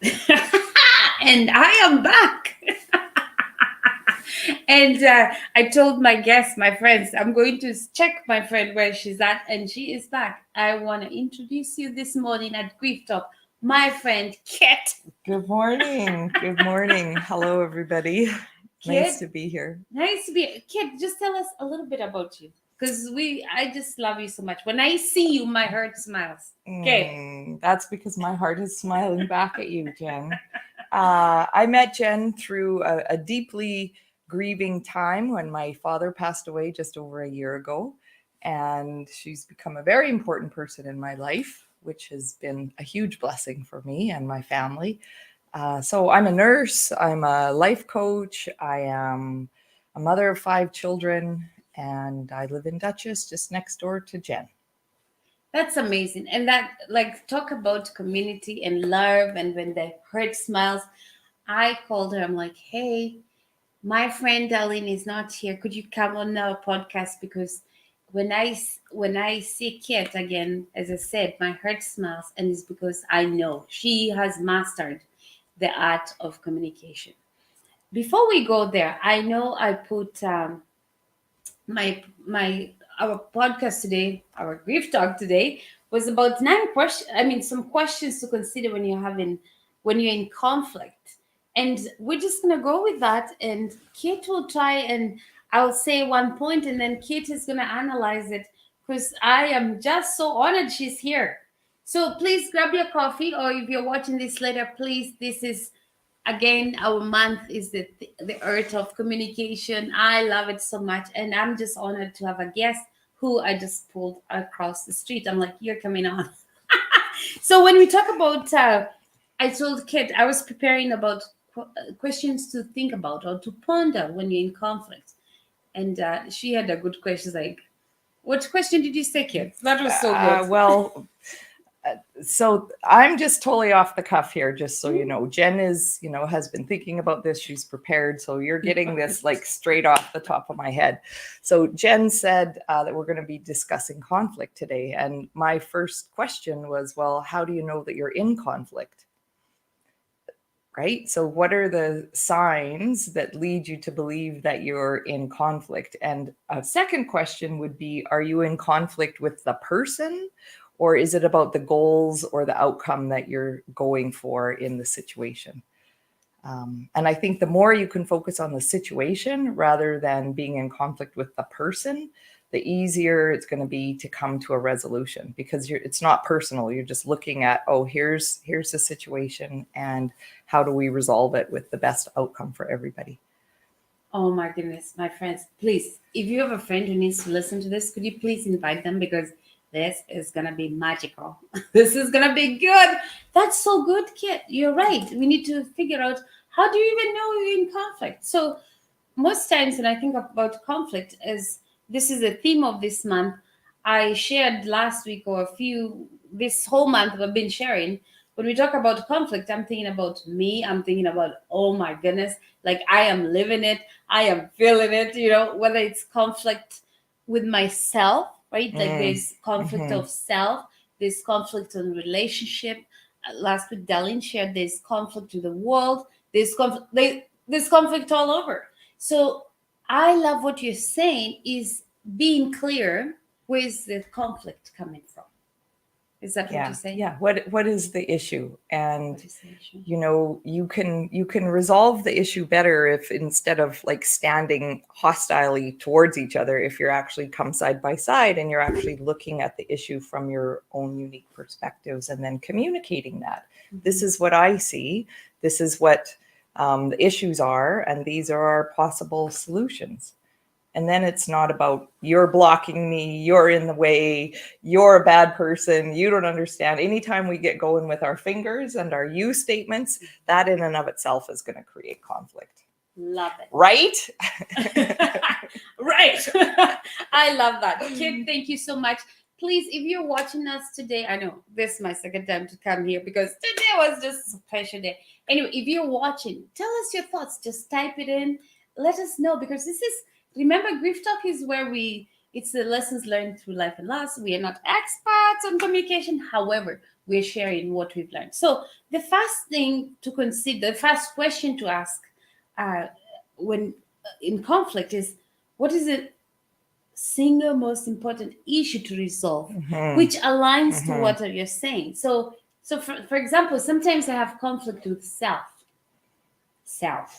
And I am back. And I told my guests, my friends, I'm going to check my friend where she's at, and she is back. I want to introduce you this morning at Grief Talk, my friend Kit. Good morning. Good morning. Hello, everybody. Nice Kit, to be here. nice to be. Kit, just tell us a little bit about you, because I just love you so much. When I see you, my heart smiles. Okay. That's because my heart is smiling back at you, Jen. I met Jen through a deeply grieving time when my father passed away just over a year ago. And she's become a very important person in my life, which has been a huge blessing for me and my family. So I'm a nurse, I'm a life coach, I am a mother of 5 children, and I live in Dutchess, just next door to Jen. That's amazing. And that, like, talk about community and love. And when the heart smiles, I called her. I'm like, hey, my friend Darlene is not here. Could you come on our podcast? Because when I see Kit again, as I said, my heart smiles, and it's because I know she has mastered the art of communication. Before we go there, I know I put my our podcast today, our grief talk today, was about 9 questions. I mean, some questions to consider when you're in conflict. And we're just gonna go with that. And Kate will try, and I'll say one point, and then Kate is gonna analyze it, because I am just so honored she's here. So please grab your coffee, or if you're watching this later, please, this is again, our month is the art of communication. I love it so much, and I'm just honored to have a guest who I just pulled across the street. I'm like, you're coming on. So when we talk about, I told Kit I was preparing about questions to think about or to ponder when you're in conflict, and she had a good question like, what question did you say, Kit? That was so good. Uh, well, so I'm just totally off the cuff here, just so you know. Jen is, has been thinking about this. She's prepared. So you're getting this like straight off the top of my head. So Jen said that we're going to be discussing conflict today. And my first question was, well, how do you know that you're in conflict? Right? So, what are the signs that lead you to believe that you're in conflict? And a second question would be, are you in conflict with the person, or is it about the goals or the outcome that you're going for in the situation? And I think the more you can focus on the situation rather than being in conflict with the person, the easier it's going to be to come to a resolution, because it's not personal. You're just looking at, oh, here's the situation, and how do we resolve it with the best outcome for everybody. Oh my goodness, my friends, please, if you have a friend who needs to listen to this, could you please invite them, because this is going to be magical. This is going to be good. That's so good, Kit. You're right. We need to figure out, how do you even know you're in conflict? So, most times when I think about conflict, as this is the theme of this month, I shared last week, or this whole month I've been sharing. When we talk about conflict, I'm thinking about me. I'm thinking about, oh my goodness, like I am living it. I am feeling it, whether it's conflict with myself, right? Like there's conflict Mm-hmm. of self, there's conflict in relationship. Last week, Darlene shared there's conflict with the world, there's conflict all over. So I love what you're saying is being clear, where's the conflict coming from? Is that what Yeah, you're saying? yeah. What is the issue? And What is the issue? you can resolve the issue better if, instead of like standing hostilely towards each other, if you're actually come side by side and you're actually looking at the issue from your own unique perspectives, and then communicating that. This Mhm. is what I see. This is what the issues are, and these are our possible solutions. And then it's not about, you're blocking me, you're in the way, you're a bad person, you don't understand. Anytime we get going with our fingers and our you statements, that in and of itself is going to create conflict. Love Right? it. Right. I love that. Kid, thank you so much. Please, if you're watching us today, I know this is my second time to come here because today was just a special day. Anyway, if you're watching, tell us your thoughts. Just type it in. Let us know, because remember, Grief Talk is where It's the lessons learned through life and loss. We are not experts on communication. However, we're sharing what we've learned. So the first thing to consider, the first question to ask uh, when in conflict is, what is the single most important issue to resolve, Mhm. which aligns to Mhm. what you're saying. So for example, sometimes I have conflict with self.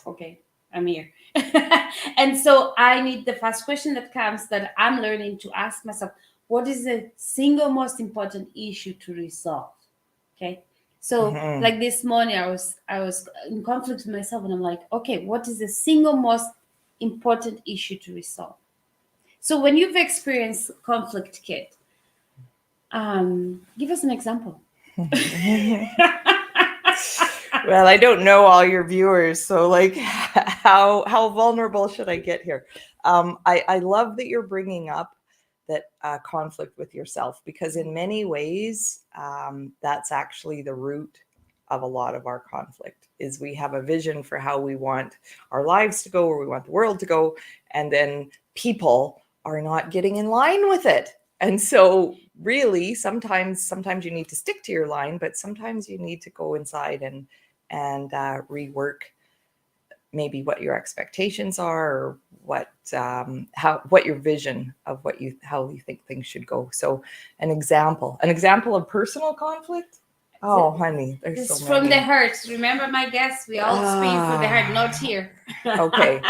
Okay, I'm here. And so I need the first question that comes that I'm learning to ask myself, what is the single most important issue to resolve? Okay. So Mhm. like this morning I was in conflict with myself, and I'm like, okay, what is the single most important issue to resolve? So when you've experienced conflict, Kit, give us an example. Well, I don't know all your viewers, so like, how vulnerable should I get here? I love that you're bringing up that conflict with yourself, because in many ways, that's actually the root of a lot of our conflict. Is we have a vision for how we want our lives to go, or we want the world to go, and then people are not getting in line with it. And so really sometimes you need to stick to your line, but sometimes you need to go inside and rework maybe what your expectations are, or what your vision of how you think things should go. So an example of personal conflict. Oh, honey, there's This is so from the many. heart. Remember, my guests, we all speak for the heart, not here. Okay.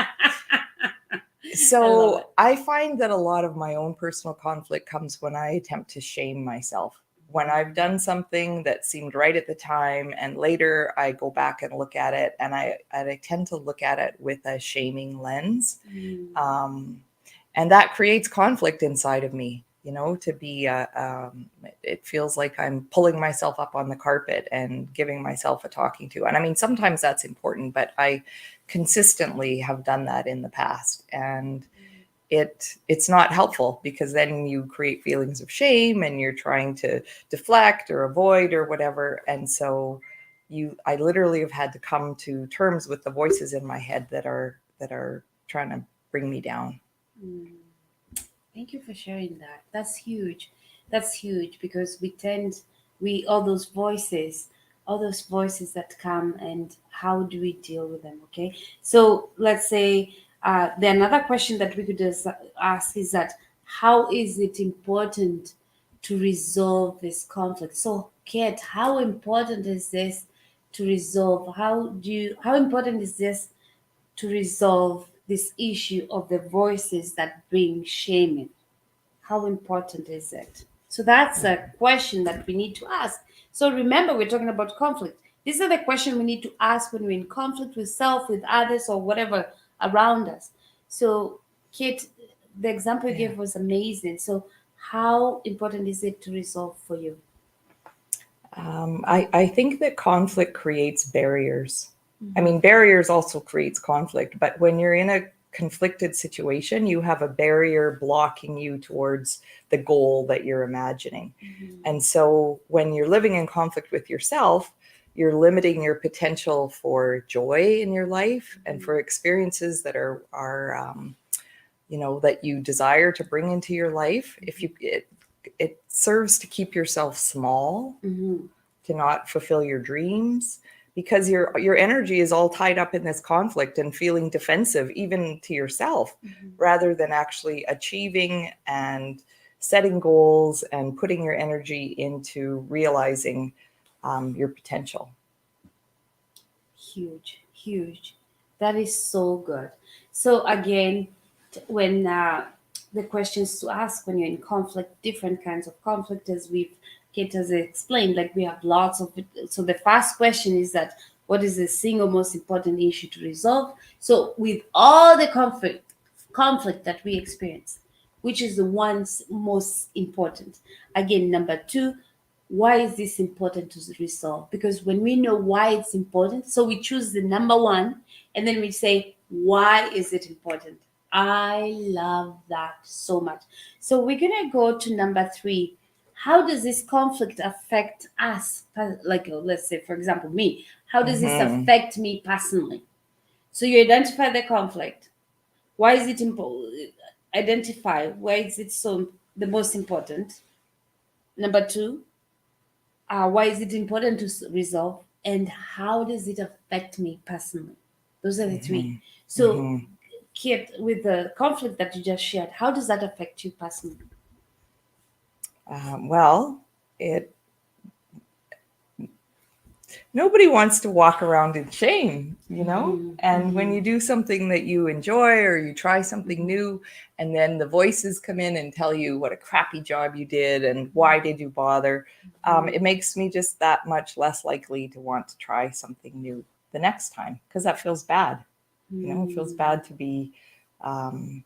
I love So it. I find that a lot of my own personal conflict comes when I attempt to shame myself. When I've done something that seemed right at the time, and later I go back and look at it, and I tend to look at it with a shaming lens. Mm. And that creates conflict inside of me, to be, it feels like I'm pulling myself up on the carpet and giving myself a talking to. And I mean, sometimes that's important, but I consistently have done that in the past. And it's not helpful, because then you create feelings of shame and you're trying to deflect or avoid or whatever. And so I literally have had to come to terms with the voices in my head that are trying to bring me down. Mm. Thank you for sharing that. That's huge. That's huge because all those voices that come, and how do we deal with them? Okay. So let's say the another question that we could just ask is that, how is it important to resolve this conflict? So, Kate, how important is this to resolve? How important is this to resolve this issue of the voices that bring shame in? How important is it? So that's a question that we need to ask. So remember, we're talking about conflict. These are the questions we need to ask when we're in conflict with self, with others, or whatever around us. So, Kate, the example you Yeah. gave was amazing. So, how important is it to resolve for you? I think that conflict creates barriers. I Mhm. mean, barriers also creates conflict, but when you're in a conflicted situation, you have a barrier blocking you towards the goal that you're imagining. Mhm. And so when you're living in conflict with yourself, you're limiting your potential for joy in your life and for experiences that are that you desire to bring into your life. If it serves to keep yourself small, Mhm. to not fulfill your dreams, because your energy is all tied up in this conflict and feeling defensive even to yourself, Mhm. rather than actually achieving and setting goals and putting your energy into realizing your potential. Huge, huge. That is so good. So again, when the questions to ask when you're in conflict, different kinds of conflict, as Kate has explained, like we have lots of it. So the first question is that, what is the single most important issue to resolve? So with all the conflict that we experience, which is the one's most important? Again, number two, why is this important to resolve? Because when we know why it's important, so we choose the number one, and then we say, why is it important? I love that so much. So we're gonna go to number three. How does this conflict affect us? Like, let's say, for example, me. How does this Mhm. affect me personally? So you identify the conflict. Why is it important? identify why is it so the most important. Number two, why is it important to resolve, and how does it affect me personally? Those are the three. So, Mhm. Kate, with the conflict that you just shared, how does that affect you personally? Well, it nobody wants to walk around in shame, you know? Mhm, And when mhm, you do something that you enjoy or you try something new, and then the voices come in and tell you what a crappy job you did and why did you bother, mhm, it makes me just that much less likely to want to try something new the next time because that feels bad. You know, it feels mhm, bad to be um,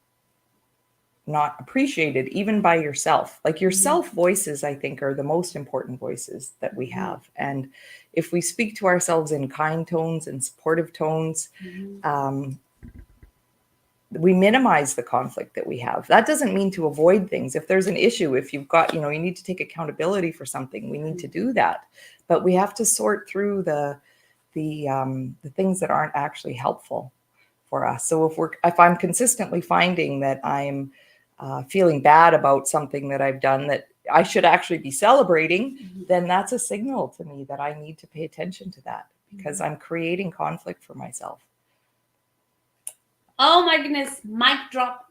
not appreciated even by yourself. Like your mhm, self voices, I think, are the most important voices that we mhm, have. And if we speak to ourselves in kind tones and supportive tones, mhm, um, we minimize the conflict that we have. That doesn't mean to avoid things. If there's an issue, if you've got, you know, you need to take accountability for something, we need to do that. But we have to sort through the things that aren't actually helpful for us. So if I'm consistently finding that I'm feeling bad about something that I've done that I should actually be celebrating, mhm, then that's a signal to me that I need to pay attention to that because mhm. I'm creating conflict for myself. Oh my goodness, mic drop.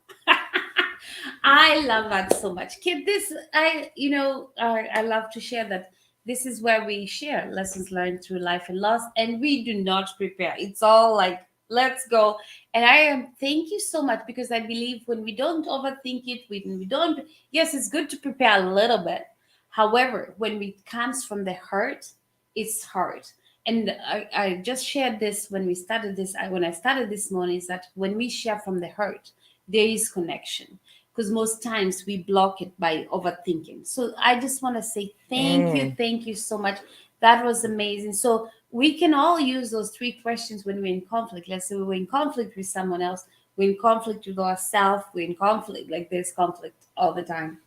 I love that so much. Kid, this I love to share that this is where we share lessons learned through life and loss, and we do not prepare. It's all like let's go. And I am thank you so much because I believe when we don't overthink it, when we don't, yes, it's good to prepare a little bit. However, when it comes from the heart, it's hard. And I just shared this when we started this. When I started this morning, is that when we share from the heart, there is connection. Because most times we block it by overthinking. So I just want to say Mm. thank you so much. That was amazing. So we can all use those three questions when we're in conflict. Let's say we're in conflict with someone else, we're in conflict with ourselves, we're in conflict, like there's conflict all the time.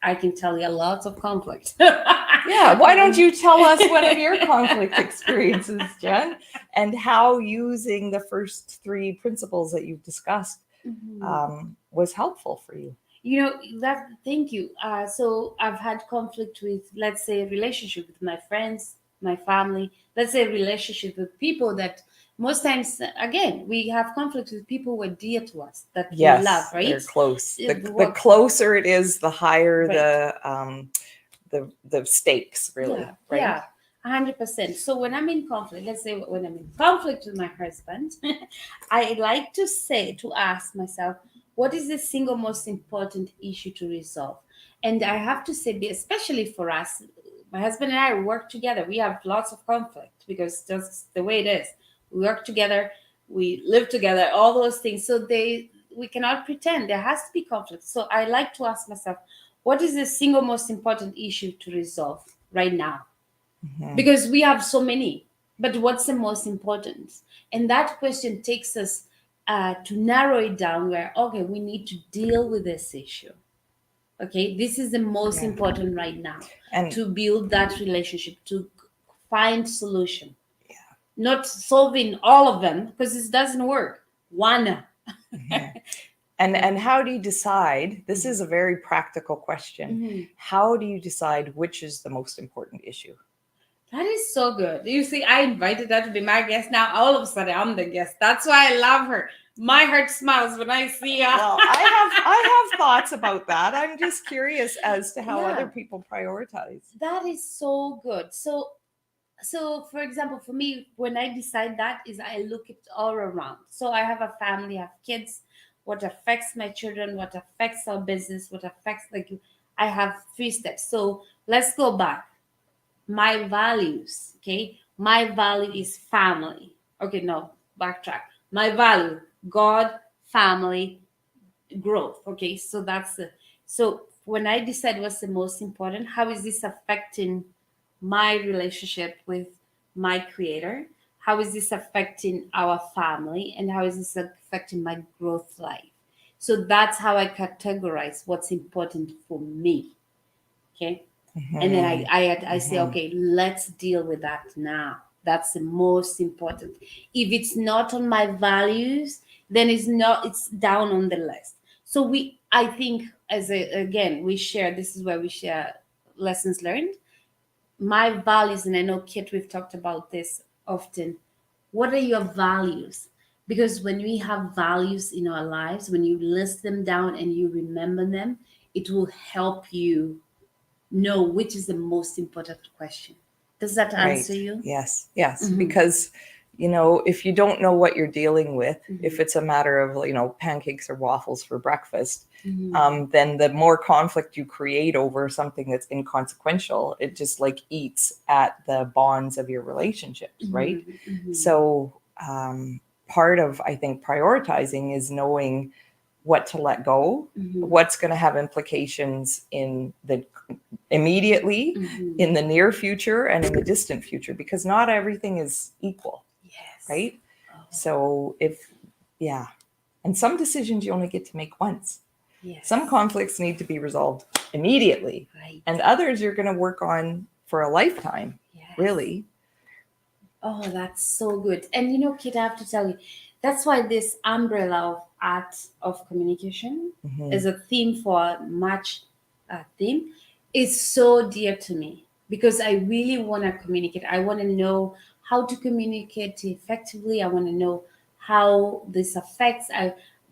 I can tell you lots of conflict. Yeah, why don't you tell us one of your conflict experiences, Jen, and how using the first three principles that you've discussed Mhm. was helpful for you? You know that. Thank you. So I've had conflict with, let's say, relationship with my friends, my family. Let's say relationship with people that most times, again, we have conflict with people who are dear to us that we love, Yes, they're right? close. The What, closer it is, the higher right? the stakes, really, Yeah, right? yeah, 100%. So when I'm in conflict, let's say when I'm in conflict with my husband, I like to say, to ask myself, what is the single most important issue to resolve? And I have to say, especially for us, my husband and I work together. We have lots of conflict because that's the way it is. We work together, we live together, all those things. So we cannot pretend there has to be conflict. So I like to ask myself, what is the single most important issue to resolve right now? Mhm. Because we have so many, but what's the most important? And that question takes us to narrow it down where, okay, we need to deal with this issue. Okay, this is the most Yeah, important right now, and to build that relationship, to find solution, yeah. not solving all of them because it doesn't work. One. Mhm. And how do you decide? This is a very practical question. Mhm. How do you decide which is the most important issue? That is so good. You see, I invited her to be my guest. Now, all of a sudden, I'm the guest. That's why I love her. My heart smiles when I see her. Well, I have thoughts about that. I'm just curious as to how other Yeah, people prioritize. that is so good. So for example, for me, when I decide that is I look it all around. So I have a family, I have kids. What affects my children? What affects our business? What affects like I have three steps. So let's go back. My values, okay, my value is family. Okay, no, backtrack. My value, God, family, growth. Okay, so that's the, so when I decide what's the most important, how is this affecting my relationship with my creator, how is this affecting our family, and how is this affecting my growth life? So that's how I categorize what's important for me. Okay, and then Mhm, I say, mhm. okay, let's deal with that now. That's the most important. If it's not on my values, then it's not, it's down on the list. So I think again, we share, this is where we share lessons learned. My values, and I know Kit, we've talked about this often. What are your values? Because when we have values in our lives, when you list them down and you remember them, it will help you know which is the most important question. Does that Right. answer you? Yes. Yes. Mhm. Because, if you don't know what you're dealing with, if Mhm. it's a matter of, pancakes or waffles for breakfast, Mhm. then the more conflict you create over something that's inconsequential, it just like eats at the bonds of your relationships, right? Mhm. Mhm. So, part of, I think, prioritizing is knowing what to let go, Mhm. what's going to have implications in the immediately, Mhm. in the near future, and in the distant future, because not everything is equal, Yes. right? Oh, So yeah. And some decisions you only get to make once. yes. Some conflicts need to be resolved immediately, Right. and others you're going to work on for a lifetime, Yes. really. Oh, that's so good. And Kit, I have to tell you, that's why this umbrella of art of communication Mhm. is a theme for March theme is so dear to me, because I really want to communicate. I want to know how to communicate effectively. I want to know how this affects.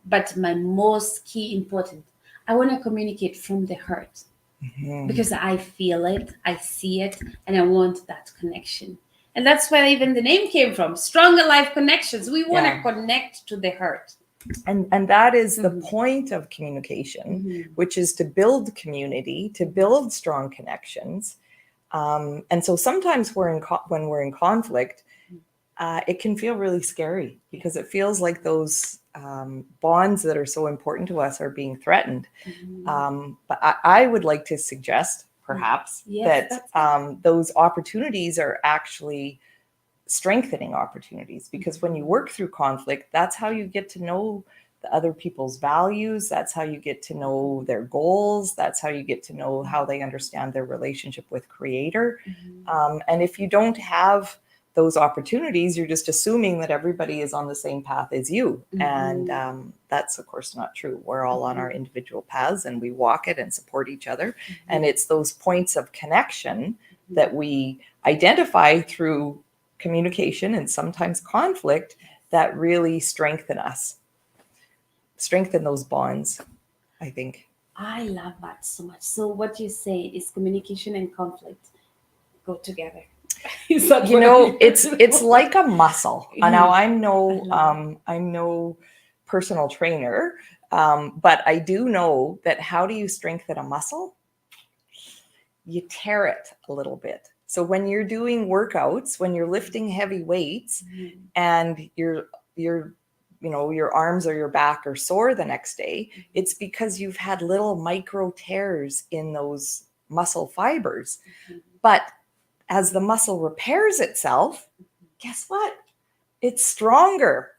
But my most key important, I want to communicate from the heart, Mhm. because I feel it, I see it, and I want that connection. And that's where even the name came from. Stronger Life Connections. We want to Yeah. connect to the heart. And that is the Mhm. point of communication, Mhm. which is to build community, to build strong connections. And so sometimes when we're in conflict, it can feel really scary, because it feels like those bonds that are so important to us are being threatened. But I would like to suggest, perhaps, Yes, that that's those opportunities are actually strengthening opportunities, because when you work through conflict, that's how you get to know the other people's values, that's how you get to know their goals, that's how you get to know how they understand their relationship with creator. And if you don't have those opportunities, you're just assuming that everybody is on the same path as you, and that's of course not true. We're all on our individual paths, and we walk it and support each other. And it's those points of connection that we identify through communication and sometimes conflict that really strengthen those bonds, I think. I love that so much. So what you say is communication and conflict go together. Is that what It's like a muscle. Now I'm no personal trainer, but I do know that how do you strengthen a muscle? You tear it a little bit. So when you're doing workouts, when you're lifting heavy weights, and your arms or your back are sore the next day, it's because you've had little micro tears in those muscle fibers. But as the muscle repairs itself, guess what? It's stronger.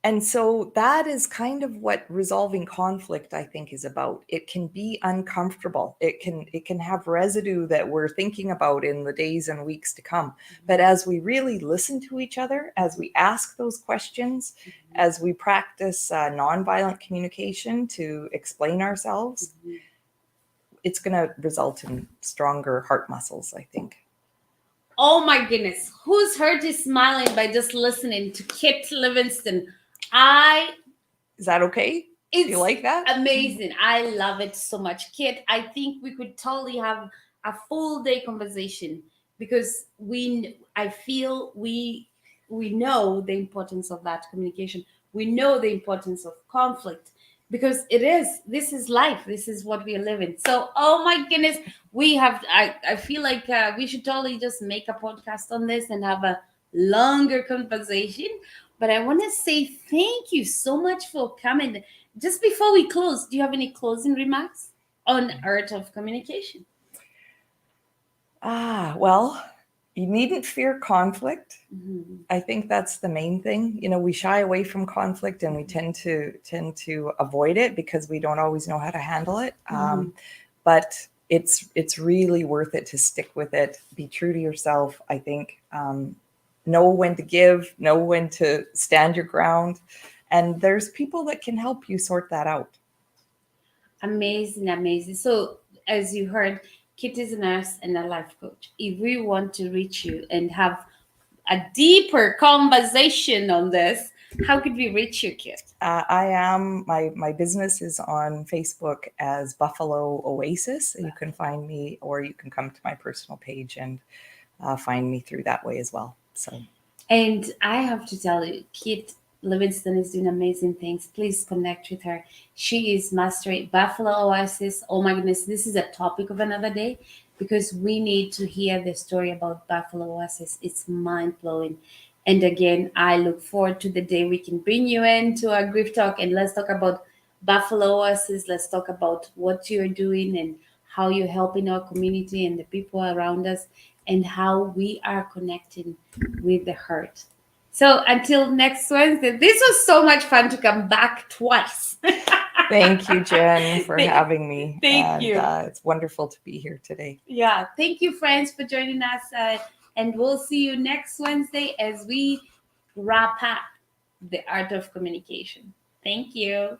And so that is kind of what resolving conflict, I think, is about. It can be uncomfortable. It can have residue that we're thinking about in the days and weeks to come. But as we really listen to each other, as we ask those questions, as we practice nonviolent communication to explain ourselves, it's going to result in stronger heart muscles, I think. Oh my goodness. Whose heart is smiling by just listening to Kit Livingston? I Is that okay? Do It's you like that? amazing. I love it so much. Kit, I think we could totally have a full day conversation, because I feel we know the importance of that communication. We know the importance of conflict, because this is life. This is what we are living. So, oh my goodness, I feel like we should totally just make a podcast on this and have a longer conversation. But I want to say thank you so much for coming. Just before we close, do you have any closing remarks on art of communication? Well, you needn't fear conflict. Mhm. I think that's the main thing. We shy away from conflict, and we tend to avoid it because we don't always know how to handle it. But it's really worth it to stick with it. Be true to yourself. I think know when to give, know when to stand your ground, and there's people that can help you sort that out. Amazing, amazing. So, as you heard, Kit is a nurse and a life coach. If we want to reach you and have a deeper conversation on this, how could we reach you, Kit? I am my business is on Facebook as Buffalo Oasis. You can find me, or you can come to my personal page and find me through that way as well. So, And I have to tell you, Kit Livingston is doing amazing things. Please connect with her. She is mastering Buffalo Oasis. Oh my goodness, this is a topic of another day because we need to hear the story about Buffalo Oasis. It's mind blowing. And again, I look forward to the day we can bring you into our grief talk and let's talk about Buffalo Oasis. Let's talk about what you're doing and how you're helping our community and the people around us and how we are connecting with the hurt. So until next Wednesday, this was so much fun to come back twice. thank you, Jen, for Thank- having me. thank you. It's wonderful to be here today. Yeah, thank you, friends, for joining us. And we'll see you next Wednesday as we wrap up the art of communication. Thank you.